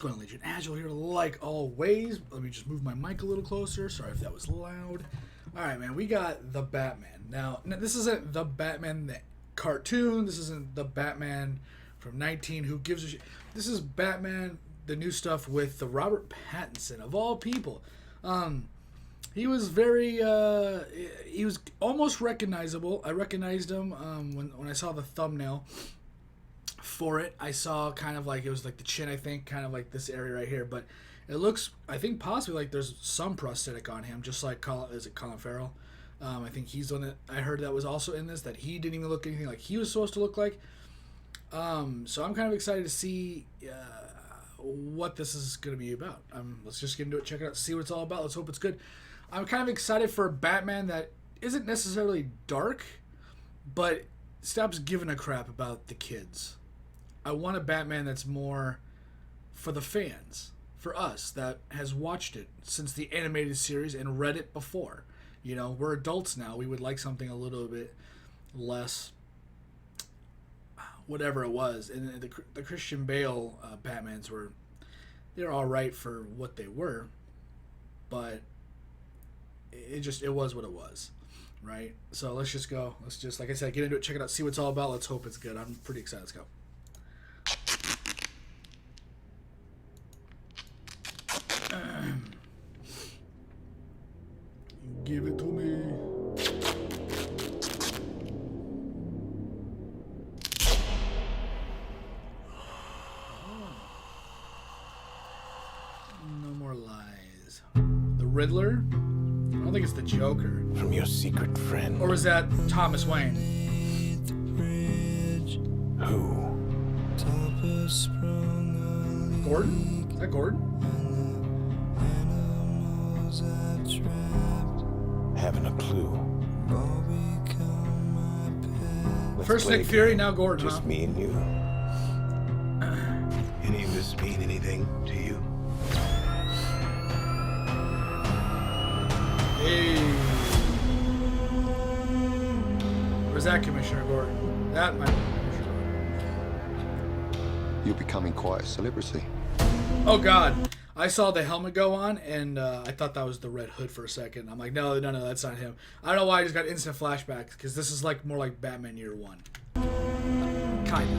Going to Legion Agile here, like always. Let me just move my mic a little closer. Sorry if that was loud. All right, man. We got the Batman. Now this isn't the Batman the cartoon. This isn't the Batman from 19. Who gives a shit? This is Batman, the new stuff with the Robert Pattinson of all people. He was very. He was almost recognizable. I recognized him when I saw the thumbnail for it. I saw kind of like it was like the chin, I think, kind of like this area right here, but it looks, I think, possibly like there's some prosthetic on him, just like Colin Farrell. I think he's on it. I heard that was also in this, that he didn't even look anything like he was supposed to look like. So I'm kind of excited to see what this is going to be about. Let's just get into it, check it out, see what it's all about. Let's hope it's good. I'm kind of excited for a Batman that isn't necessarily dark, but stops giving a crap about the kids. I want a Batman that's more for the fans, for us, that has watched it since the animated series and read it before. You know, we're adults now. We would like something a little bit less, whatever it was. And the Christian Bale Batmans they're all right for what they were, but it was what it was, right? So let's just go. Let's just, like I said, get into it, check it out, see what it's all about. Let's hope it's good. I'm pretty excited. Let's go. Give it to me. No more lies. The Riddler? I don't think it's the Joker. From your secret friend. Or was that Thomas Wayne? Who? Gordon? Is that Gordon? Haven't a clue. Let's First play Nick a Fury, game. now Gordon, Just huh? me and you. Any of this mean anything to you? Hey. Where's that Commissioner Gordon? That might be Commissioner Gordon. You're becoming quite a celebrity. Oh, God. I saw the helmet go on, and I thought that was the Red Hood for a second. I'm like, no, that's not him. I don't know why I just got instant flashbacks, because this is like more like Batman Year One. Kind of.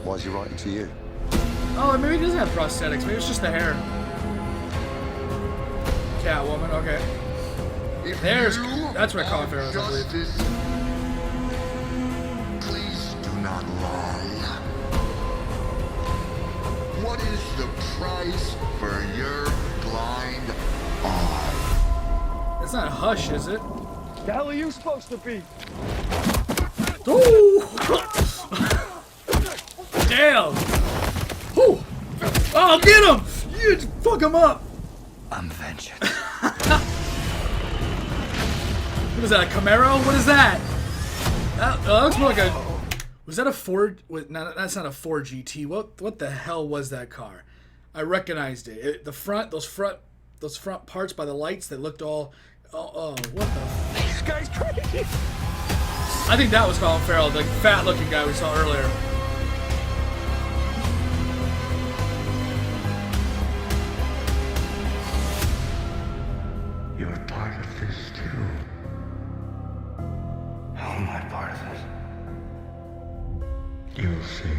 Why is he writing to you? Oh, maybe he doesn't have prosthetics. Maybe it's just the hair. Catwoman, okay. That's what Colin Farrell is, I believe. Please do not lie. What is the price for your blind eye? It's not Hush, is it? The hell are you supposed to be? Ooh! Damn! Ooh! Oh, get him! You fuck him up! I'm vengeance. What is that, a Camaro? What is that? That looks more like a... Was that a Ford? No, that's not a Ford GT. What the hell was that car? I recognized it. Those front parts by the lights that looked all... Oh, what the... This guy's crazy. I think that was Colin Farrell, the fat-looking guy we saw earlier. You're part of this too. How am I part of this? You'll see.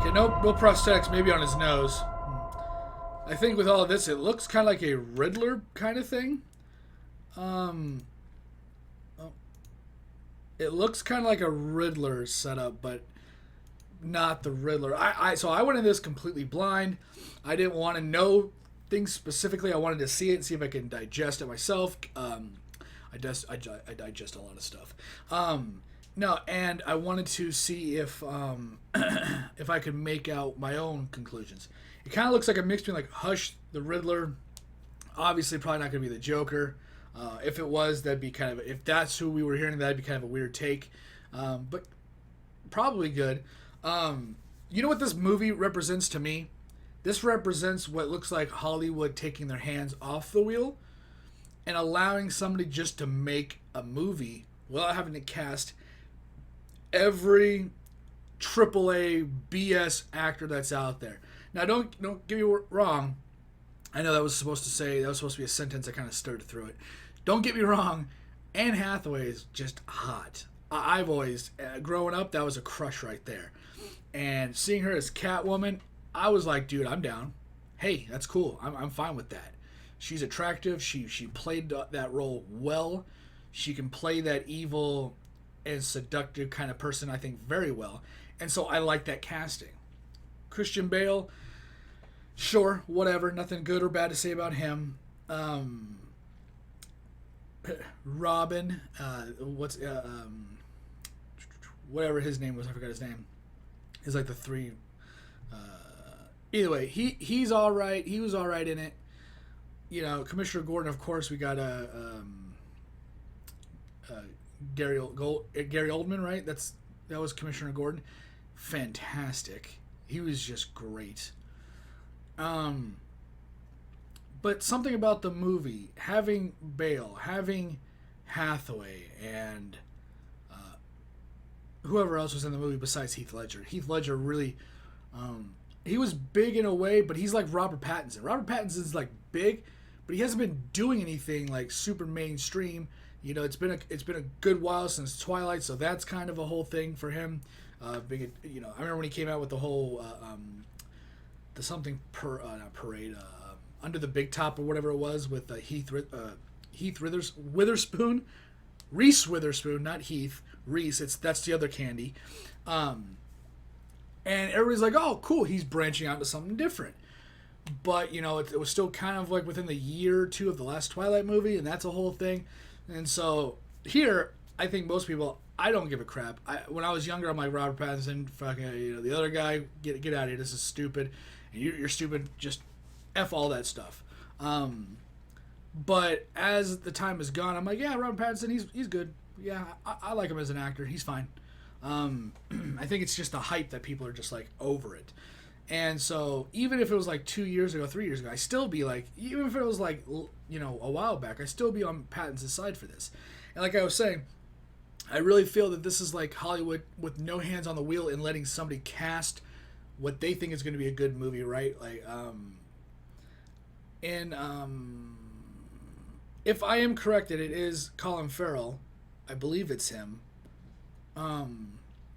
Okay, no prosthetics, maybe on his nose. I think with all of this, it looks kind of like a Riddler kind of thing. It looks kind of like a Riddler setup, but not the Riddler. So I went into this completely blind. I didn't want to know things specifically. I wanted to see it and see if I can digest it myself. I digest a lot of stuff. No, and I wanted to see if if I could make out my own conclusions. It kind of looks like a mix between like Hush, the Riddler. Obviously, probably not going to be the Joker. If it was, that'd be kind of, if that's who we were hearing, that'd be kind of a weird take. But probably good. You know what this movie represents to me? This represents what looks like Hollywood taking their hands off the wheel and allowing somebody just to make a movie without having to cast every AAA BS actor that's out there. Now, don't get me wrong. I know that was supposed to be a sentence. I kind of stirred through it. Don't get me wrong. Anne Hathaway is just hot. I've always, growing up, that was a crush right there. And seeing her as Catwoman, I was like, dude, I'm down. Hey, that's cool. I'm fine with that. She's attractive. She played that role well. She can play that evil and seductive kind of person, I think, very well. And so I like that casting. Christian Bale, sure, whatever. Nothing good or bad to say about him. Robin, whatever his name was, I forgot his name. He's like the three. Either way, he's all right. He was all right in it. You know, Commissioner Gordon, of course, we got Gary Oldman, right? That was Commissioner Gordon. Fantastic. He was just great. But something about the movie, having Bale, having Hathaway, and whoever else was in the movie besides Heath Ledger. Heath Ledger really, he was big in a way, but he's like Robert Pattinson. Robert Pattinson's like big, but he hasn't been doing anything like super mainstream. You know, it's been a good while since Twilight, so that's kind of a whole thing for him. I remember when he came out with the whole parade. Under the Big Top or whatever it was with Reese Witherspoon, not Heath. Reese, that's the other candy. And everybody's like, oh, cool, he's branching out to something different. But, you know, it was still kind of like within the year or two of the last Twilight movie, and that's a whole thing. And so here, I think most people, I don't give a crap. When I was younger, I'm like, Robert Pattinson, fucking, the other guy, get out of here, this is stupid. And you're stupid, just F all that stuff. But as the time has gone, I'm like, yeah, Robert Pattinson, he's good. Yeah, I like him as an actor. He's fine. I think it's just the hype that people are just like over it. And so even if it was like 2 years ago, 3 years ago, I still be like, even if it was like, you know, a while back, I still be on Pattinson's side for this. And like I was saying, I really feel that this is like Hollywood with no hands on the wheel and letting somebody cast what they think is going to be a good movie, right? Like, if I am corrected, it is Colin Farrell. I believe it's him.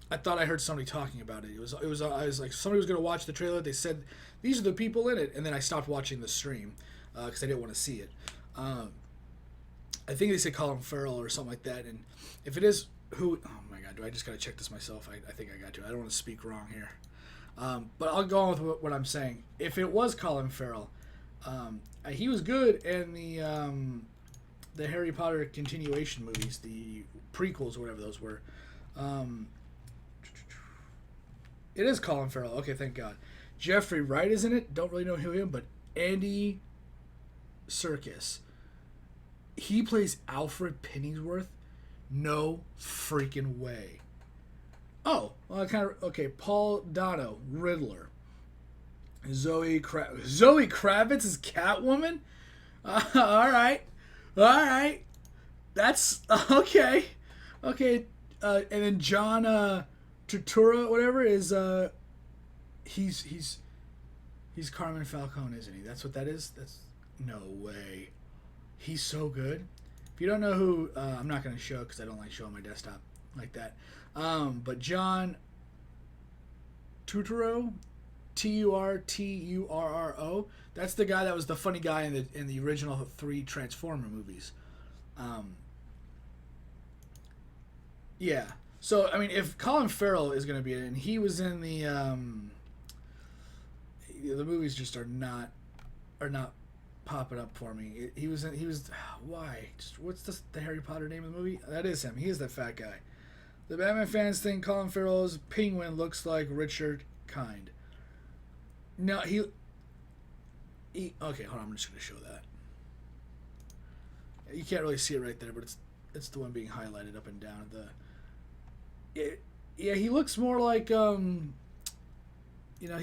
I thought I heard somebody talking about it. I was like, somebody was going to watch the trailer. They said, these are the people in it. And then I stopped watching the stream because I didn't want to see it. I think they said Colin Farrell or something like that. And if it is who, oh my God, do I just got to check this myself? I think I got to. I don't want to speak wrong here. But I'll go on with what I'm saying. If it was Colin Farrell, he was good in the Harry Potter continuation movies, the prequels or whatever those were. It is Colin Farrell. Okay, thank God. Jeffrey Wright is in it. Don't really know who he is, but Andy Serkis. He plays Alfred Pennyworth. No freaking way. Oh, well, okay. Paul Dano, Riddler. Zoe Kravitz is Catwoman. All right. That's okay. Okay. And then John Turturro, whatever, is he's Carmen Falcone, isn't he? That's what that is. That's no way. He's so good. If you don't know who, I'm not going to show because I don't like showing my desktop like that. But John Turturro, Turturro. That's the guy that was the funny guy in the original 3 Transformer movies. Yeah. So I mean, if Colin Farrell is going to be in it, and he was in the movies, just are not popping up for me. He was why? Just, what's the Harry Potter name of the movie? That is him. He is that fat guy. The Batman fans think Colin Farrell's Penguin looks like Richard Kind. No, he okay, hold on, I'm just going to show that. You can't really see it right there, but it's the one being highlighted up and down. Yeah, he looks more like he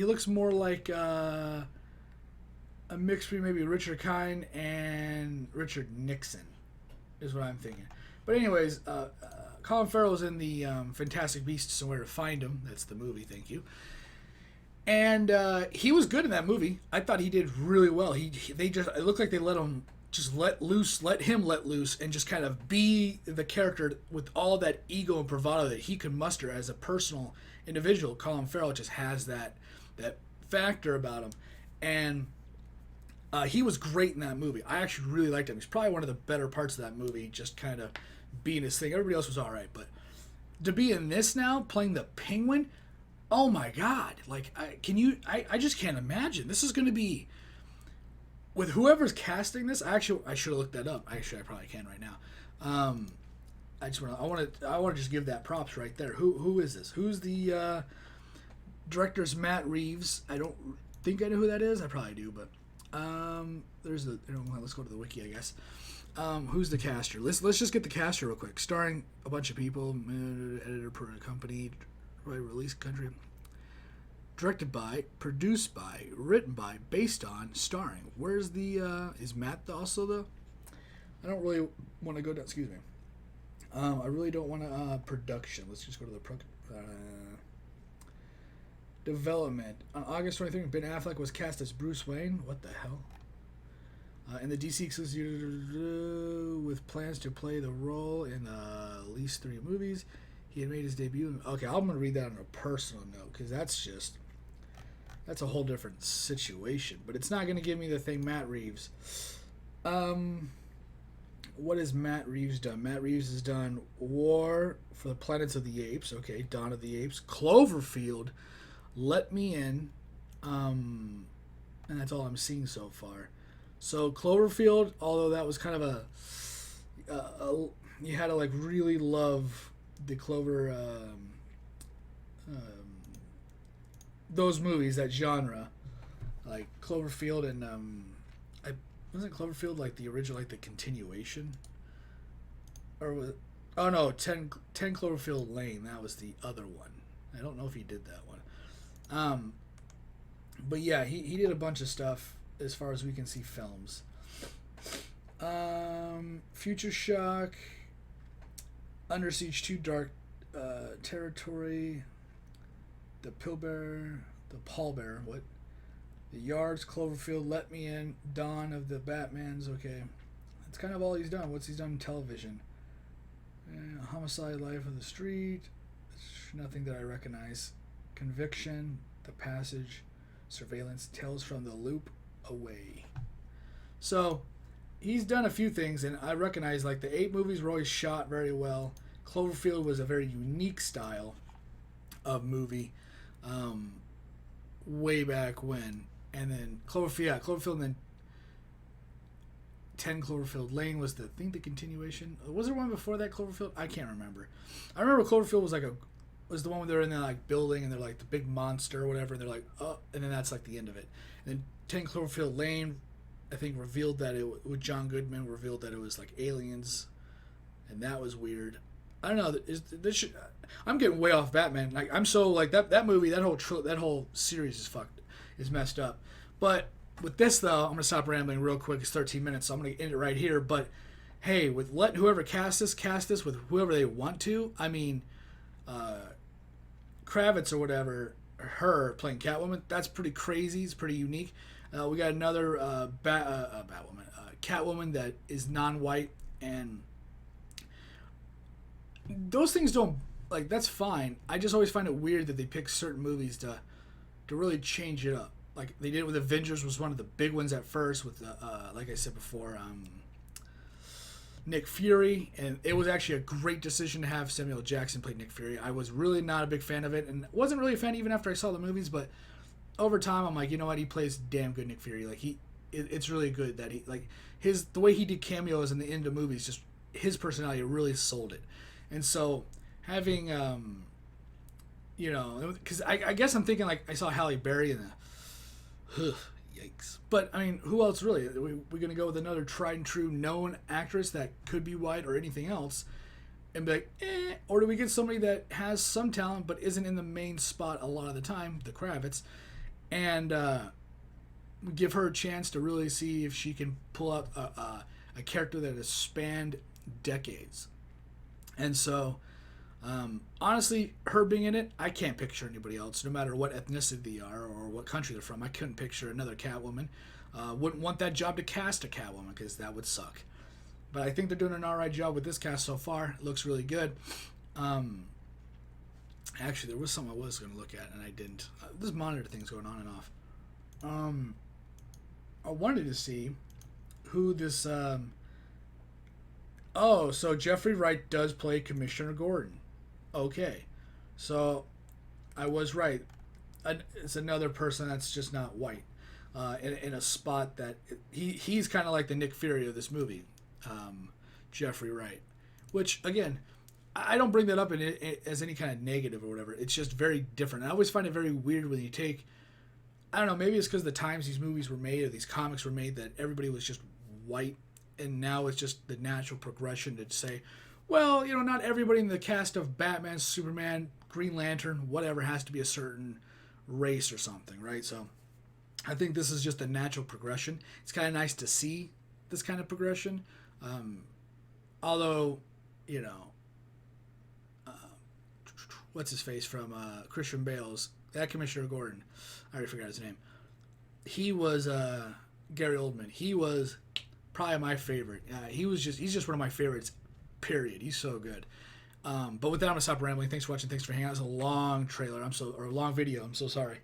looks more like a mix between maybe Richard Kind and Richard Nixon is what I'm thinking. But anyways, Colin Farrell's in the Fantastic Beasts and Where to Find Him. That's the movie. Thank you. And he was good in that movie. I thought he did really well. It looked like they let him let him let loose, and just kind of be the character with all that ego and bravado that he could muster as a personal individual. Colin Farrell just has that factor about him, and he was great in that movie. I actually really liked him. He's probably one of the better parts of that movie, just kind of being his thing. Everybody else was all right, but to be in this now, playing the Penguin, oh my God! Like, I just can't imagine. This is going to be, with whoever's casting this. I should have looked that up. Actually, I probably can right now. I want to just give that props right there. Who is this? Who's the director's Matt Reeves? I don't think I know who that is. I probably do, but let's go to the wiki, I guess. Who's the caster? Let's just get the caster real quick. Starring a bunch of people, editor per company, release country, directed by, produced by, written by, based on, starring. Where's the is Matt also the? I don't really want to go down. Excuse me. I really don't want to production. Let's just go to the development. On August 23rd, Ben Affleck was cast as Bruce Wayne. What the hell? In the DC exclusive, with plans to play the role in at least 3 movies. He had made his debut. Okay, I'm going to read that on a personal note, because that's a whole different situation. But it's not going to give me the thing Matt Reeves. What has Matt Reeves done? Matt Reeves has done War for the Planets of the Apes. Okay, Dawn of the Apes. Cloverfield. Let Me In. And that's all I'm seeing so far. So Cloverfield, although that was kind of you had to like really love the Clover, those movies, that genre, like Cloverfield, and wasn't Cloverfield like the original, like the continuation, or was it, oh no, 10 Cloverfield Lane, that was the other one. I don't know if he did that one, but yeah, he did a bunch of stuff as far as we can see films. Future Shock, Under Siege 2, Dark Territory, The Pallbearer, what? The Yards, Cloverfield, Let Me In, Dawn of the Batmans. Okay, that's kind of all he's done. What's he's done in television? Homicide, Life of the Street, nothing that I recognize. Conviction, The Passage, Surveillance, Tales from the Loop, Away. So he's done a few things, and I recognize like the 8 movies were always shot very well. Cloverfield was a very unique style of movie, way back when. And then Cloverfield, and then 10 Cloverfield Lane was the continuation. Was there one before that Cloverfield? I can't remember. I remember Cloverfield was the one where they're in the like building and they're like the big monster or whatever, and they're like, oh, and then that's like the end of it. And then 10 Cloverfield Lane, I think, revealed that with John Goodman, revealed that it was like aliens, and that was weird. I don't know. I'm getting way off Batman. Like, I'm so like that movie, that whole series is messed up. But with this though, I'm gonna stop rambling real quick. It's 13 minutes, so I'm gonna end it right here. But hey, let whoever cast this with whoever they want to. I mean, Kravitz or whatever, her playing Catwoman. That's pretty crazy. It's pretty unique. We got another Batwoman, Catwoman that is non-white, and those things don't, like, that's fine. I just always find it weird that they pick certain movies to really change it up. Like they did with Avengers, was one of the big ones at first with like I said before, Nick Fury, and it was actually a great decision to have Samuel Jackson play Nick Fury. I was really not a big fan of it, and wasn't really a fan even after I saw the movies, but over time I'm like, you know what, he plays damn good Nick Fury. Like it's really good that he, like, the way he did cameos in the end of movies, just his personality really sold it. And so having because I guess I'm thinking, like, I saw Halle Berry in the yikes. But I mean, who else really? We're gonna go with another tried and true known actress that could be white or anything else, and be like, or do we get somebody that has some talent but isn't in the main spot a lot of the time, the Kravitz, and give her a chance to really see if she can pull up a character that has spanned decades. And so Honestly, her being in it, I can't picture anybody else, no matter what ethnicity they are or what country they're from. I couldn't picture another Catwoman. Wouldn't want that job to cast a Catwoman because that would suck. But I think they're doing an alright job with this cast so far. It looks really good. Actually, there was something I was going to look at and I didn't. This monitor thing's going on and off. I wanted to see who this. Oh, so Jeffrey Wright does play Commissioner Gordon. Okay, so I was right. It's another person that's just not white, in a spot that he's kind of like the Nick Fury of this movie, Jeffrey Wright. Which again, I don't bring that up as any kind of negative or whatever. It's just very different. I always find it very weird when you take, I don't know, maybe it's because the times these movies were made or these comics were made that everybody was just white, and now it's just the natural progression to say, well, you know, not everybody in the cast of Batman, Superman, Green Lantern, whatever, has to be a certain race or something, right? So I think this is just a natural progression. It's kind of nice to see this kind of progression. Although, you know, what's his face from Christian Bale's, that Commissioner Gordon, I already forgot his name. He was Gary Oldman. He was probably my favorite. He's just one of my favorites, period. He's so good. But with that, I'm gonna stop rambling. Thanks for watching. Thanks for hanging out. It's a long trailer. Or a long video. I'm so sorry.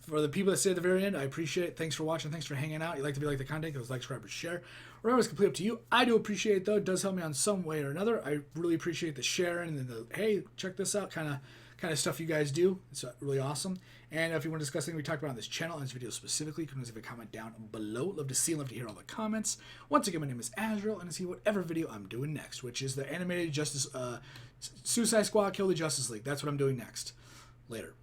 For the people that stay at the very end, I appreciate it. Thanks for watching. Thanks for hanging out. You like the content, like, subscribe, or share. Remember, it's completely up to you. I do appreciate it, though. It does help me on some way or another. I really appreciate the sharing and the, hey, check this out kind of stuff you guys do. It's really awesome. And if you want to discuss anything we talked about on this channel, on this video specifically, you can leave a comment down below. Love to see and love to hear all the comments. Once again, my name is Azrael, and to see whatever video I'm doing next, which is the animated Suicide Squad Kill the Justice League. That's what I'm doing next. Later.